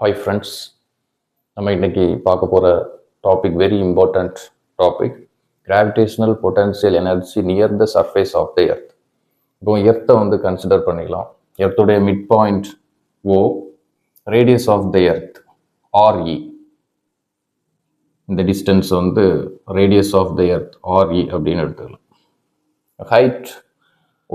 Hi friends, நம்ம இன்னைக்கு பார்க்க போகிற topic very important topic, gravitational potential energy near the surface of the earth. இப்போ எர்த்தை கன்சிடர் பண்ணிக்கலாம். எர்த்துடைய mid point O, radius of the earth R E. இந்த distance radius of the earth R E அப்படின்னு எடுத்துக்கலாம். ஹைட்,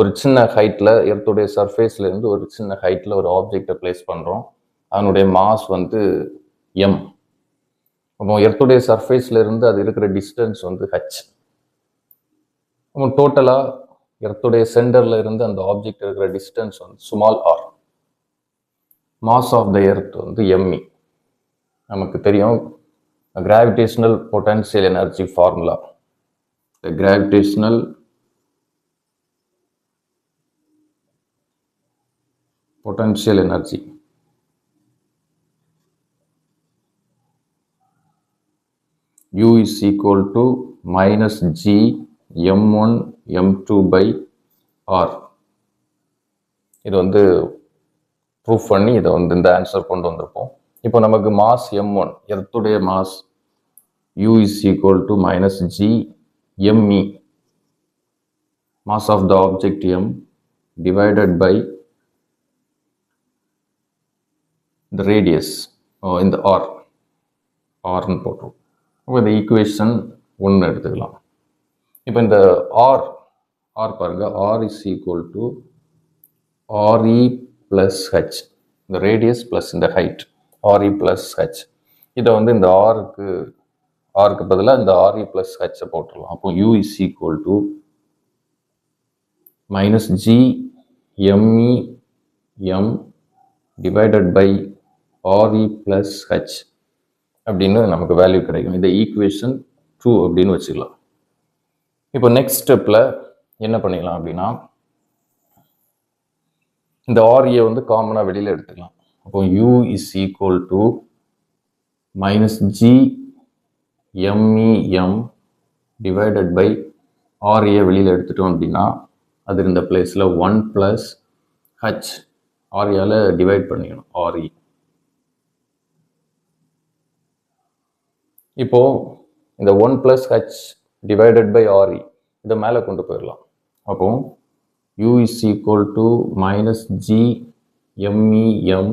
ஒரு சின்ன ஹைட்டில் எர்த்துடைய சர்ஃபேஸ்லேருந்து ஒரு சின்ன ஹைட்டில் ஒரு ஆப்ஜெக்டை பிளேஸ் பண்ணுறோம். அதனுடைய மாஸ் எம். அப்போ எர்த்துடைய சர்ஃபேஸ்ல இருந்து அது இருக்கிற டிஸ்டன்ஸ் ஹச். அப்போ டோட்டலாக எர்த்துடைய சென்டர்ல இருந்து அந்த ஆப்ஜெக்ட் இருக்கிற distance small R. Mass of the earth M E. நமக்கு தெரியும் gravitational potential energy formula. Gravitational potential energy U is equal to minus G m1 m2 by R. இது ப்ரூஃப் பண்ணி இதை இந்த ஆன்சர் கொண்டு வந்திருப்போம். இப்போ நமக்கு மாஸ் m1, எர்த்துடைய mass U is equal to minus G me, mass of the object m divided by the radius in the r ன்னு போட்டுரும். இப்போ இந்த ஈக்குவேஷன் 1 எடுத்துக்கலாம். இப்போ இந்த r பாருங்க, r is equal to re plus h, இந்த ரேடியஸ் பிளஸ் இந்த ஹைட் re plus h. இதை இந்த ஆருக்கு பதிலாக இந்த re plus h போட்டுடலாம். அப்போ u is equal to minus g me m divided by re plus h அப்படின்னு நமக்கு வேல்யூ கிடைக்கும். இந்த ஈக்குவேஷன் 2 அப்படின்னு வச்சுக்கலாம். இப்போ நெக்ஸ்ட் ஸ்டெப்பில் என்ன பண்ணிக்கலாம் அப்படின்னா, இந்த ஆர்ஏ காமனாக வெளியில் எடுத்துக்கலாம். அப்போ u is equal to minus G M E M divided by R A வெளியில் எடுத்துட்டோம் அப்படின்னா அது இந்த பிளேஸில் 1 ப்ளஸ் ஹச், ஆர்ஏல டிவைட் பண்ணிக்கணும் ஆர்இ. இப்போ இந்த 1 plus h divided by re இதை மேலே கொண்டு போயிடலாம். அப்போ u is equal to minus g me m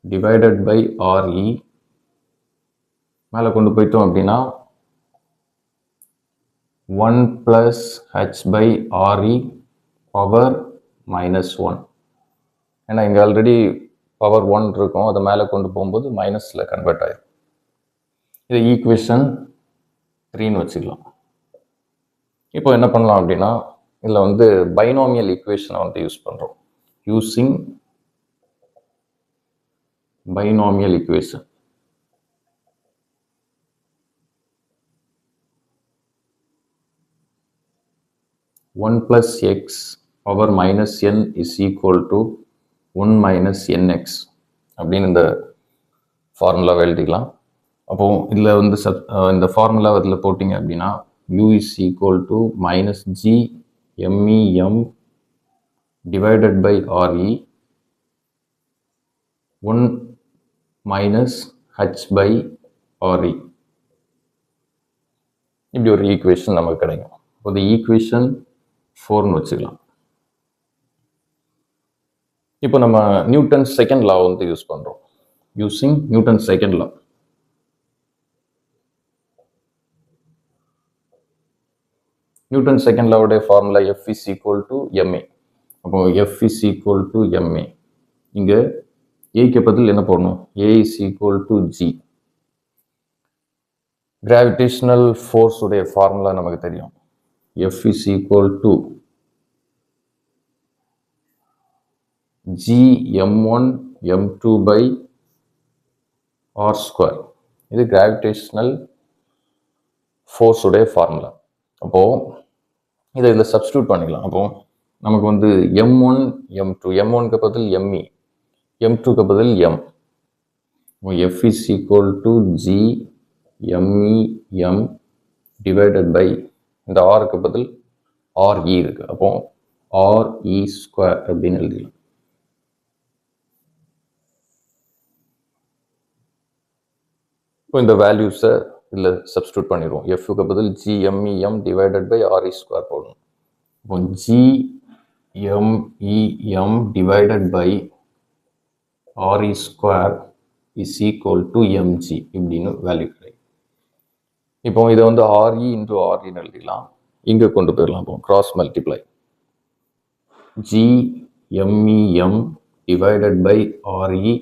divided by re. மேலே கொண்டு போயிட்டோம் அப்படின்னா 1 plus h by re power minus 1. ஏன்னா இங்கே ஆல்ரெடி பவர் 1 இருக்கும், அதை மேலே கொண்டு போகும்போது மைனஸில் கன்வெர்ட் ஆயிடும். இது ஈக்குவேஷன் 3ன்னு வச்சுக்கலாம். இப்போ என்ன பண்ணலாம் அப்படின்னா, இதில் பைனாமியல் ஈக்குவேஷனை யூஸ் பண்ணுறோம். Using binomial equation. One plus X power minus n is equal to 1 minus nx அப்படின்னு இந்த ஃபார்முலாவை எழுதிக்கலாம். அப்போ இதில் இந்த ஃபார்முலா இதில் போட்டிங்க அப்படின்னா u is equal to minus g me m divided by re 1 minus h by re. இப்படி ஒரு ஈக்குவேஷன் நமக்கு கிடைக்கும். அது ஈக்குவேஷன் 4ன்னு வச்சுக்கலாம். இப்போ நம்ம நியூட்டன் செகண்ட் லா யூஸ் பண்ணுறோம். Using Newton second law. Newton second லாவுடைய formula F is equal to ma. அப்போ F is equal to ma. இங்கே ஏக்கு பதில் என்ன போடணும்? A is equal to G. Gravitational force உடைய ஃபார்முலா நமக்கு தெரியும். F is equal to G m1 m2 by r square. இது கிராவிடேஷனல் ஃபோர்ஸ் உடைய ஃபார்முலா. அப்போ இதை இதில் சப்ஸ்டியூட் பண்ணிக்கலாம். அப்போ நமக்கு m1 m2, m1க்கு பதில் me, m2க்கு பதில் m. F is equal to G me m divided by இந்த ஆருக்கு பதில் re இருக்கு. அப்போ re ஸ்கொயர் அப்படின்னு எழுதிக்கலாம். இப்போ இந்த வேல்யூஸை இதில் சப்ஸ்டியூட் பண்ணிடுவோம். எஃப்க்கு பதில் G M E M divided by R E square போடணும். இப்போ G M E M divided by R E square is equal to M G இப்படின்னு வேல்யூ கிடைக்கும். இப்போ இதை வந்து ஆர்இ இன்டு ஆர்இன்னு எழுதிடலாம். இங்கே கொண்டு போயிடலாம். இப்போ cross multiply G M E M divided by R E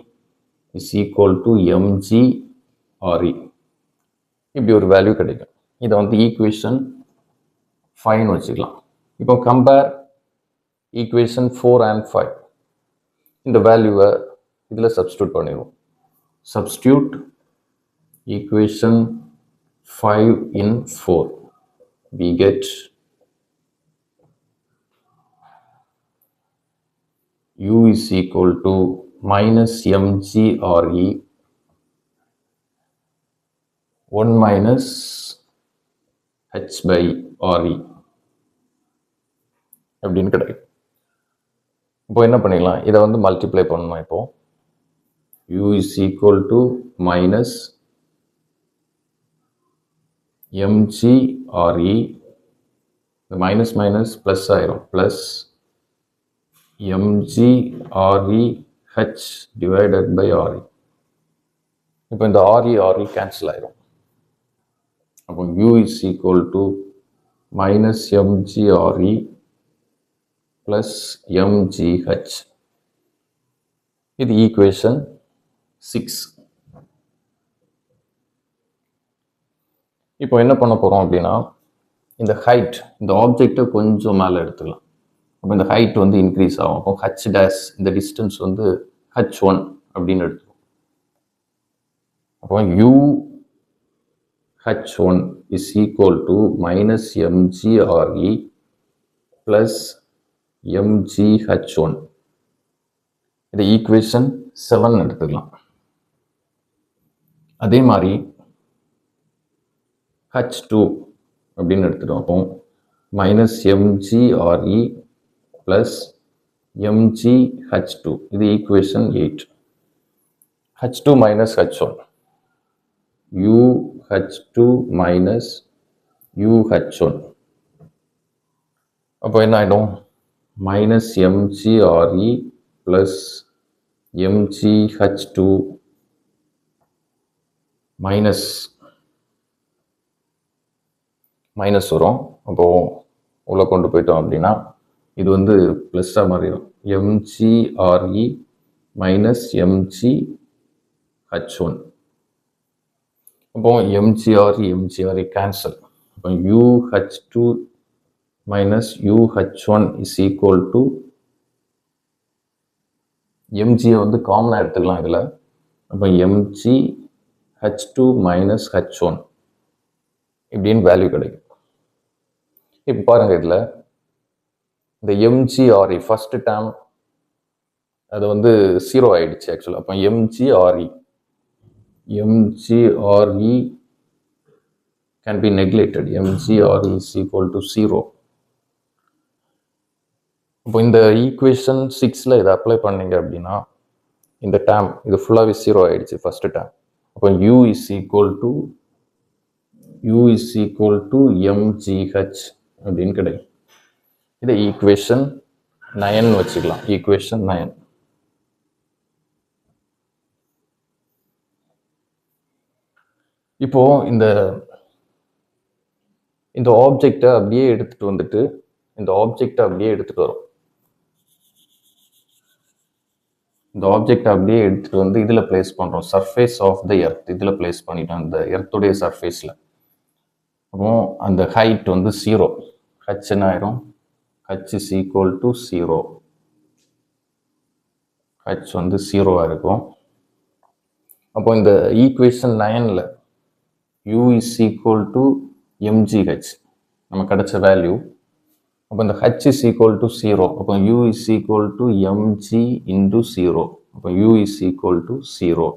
is equal to M G R E இப்படி ஒரு வேல்யூ கிடைக்கும். இதை வந்து ஈக்குவேஷன் 5 வச்சுக்கலாம். இப்போ கம்பேர் ஈக்குவேஷன் 4 and 5. இந்த வேல்யூவை இதில் சப்ஸ்டியூட் பண்ணிடுவோம். Substitute equation 5 in 4. We get u is equal to minus mgre 1 minus h by re அப்படின்னு கிடைக்கும். இப்போ என்ன பண்ணிடலாம், இதை வந்து மல்டிப்ளை பண்ணணும். இப்போ u is equal to minus mgre, இந்த மைனஸ் மைனஸ் ப்ளஸ் ஆயிரும், plus mgreh divided by re. இப்போ இந்த re கேன்சல் ஆயிரும். அப்போ u is equal to minus mgre plus mgh. இது ஈக்குவேஷன் 6. இப்போ என்ன பண்ண போகிறோம் அப்படின்னா, இந்த ஹைட், இந்த ஆப்ஜெக்டை கொஞ்சம் மேலே எடுத்துக்கலாம். அப்போ இந்த ஹைட் வந்து இன்க்ரீஸ் ஆகும். அப்போ ஹச் டேஷ், இந்த டிஸ்டன்ஸ் வந்து h1 அப்படின்னு எடுத்துக்கோம். அப்போ h1 is equal to minus mgre plus mgh1. இது ஈக்குவேஷன் 7 எடுத்துக்கலாம். அதே மாதிரி h2 அப்படின்னு எடுத்துட்டோம். அப்போ மைனஸ் mgre ப்ளஸ் mgh2, இது equation 8. h2 minus h1, uh2 minus uh1. அப்போ என்ன ஆகிடும், minus mgre plus mgh2 minus minus வரும். அப்போது உள்ளே கொண்டு போயிட்டோம் அப்படின்னா இது வந்து ப்ளஸ்ஸாக மாறிடும். mgre minus mgh1. அப்போ mgre கேன்சல். அப்போ uh2 minus uh1 is equal to mgயை வந்து காமனாக எடுத்துக்கலாம் இதில். அப்போ mgh2 மைனஸ் h1 இப்படின்னு வேல்யூ கிடைக்கும். இப்போ பாருங்கள், இதில் இந்த mgre ஃபர்ஸ்ட் டேர்ம் அது வந்து 0 ஆயிடுச்சு ஆக்சுவலாக. அப்போ mgre can be neglected. mgre is equal to 0. இப்போ இந்த ஈக்குவேஷன் 6ல் இதை அப்ளை பண்ணீங்க அப்படின்னா இந்த டேர்ம் இது ஃபுல்லாகவே 0 ஆயிடுச்சு ஃபர்ஸ்ட் டேர்ம். அப்போ u is equal to mgh அப்படின்னு கிடைக்கும். இதை ஈக்குவேஷன் 9 வச்சுக்கலாம். ஈக்குவேஷன் 9. இப்போ இந்த ஆப்ஜெக்டை அப்படியே எடுத்துட்டு வந்துட்டு இந்த ஆப்ஜெக்டை அப்படியே எடுத்துட்டு வரும். இந்த ஆப்ஜெக்டை அப்படியே எடுத்துட்டு வந்து இதில் பிளேஸ் பண்ணுறோம். சர்ஃபேஸ் ஆஃப் த எர்த் இதில் பிளேஸ் பண்ணிட்டோம், இந்த எர்த்துடைய சர்ஃபேஸில். அப்போ அந்த ஹைட் வந்து 0. h என்ன ஆயிரும், h is equal to 0. h வந்து 0 இருக்கும். அப்போ இந்த equation 9ல் u is equal to mgh நம்ம கிடைச்ச வேல்யூ. அப்போ இந்த h is equal to 0. அப்போ u is equal to mg into 0. அப்போ u is equal to 0.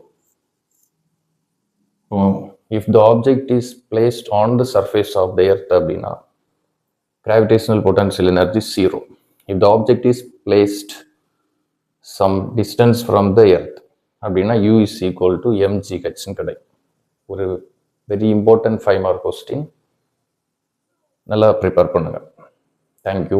If the object is placed on the surface of the earth அப்படின்னா gravitational potential energy 0. If the object is placed some distance from the earth அப்படின்னா u is equal to mgh கிடைக்கும். ஒரு very important 5 mark question. நல்லா prepare பண்ணுங்கள். Thank you.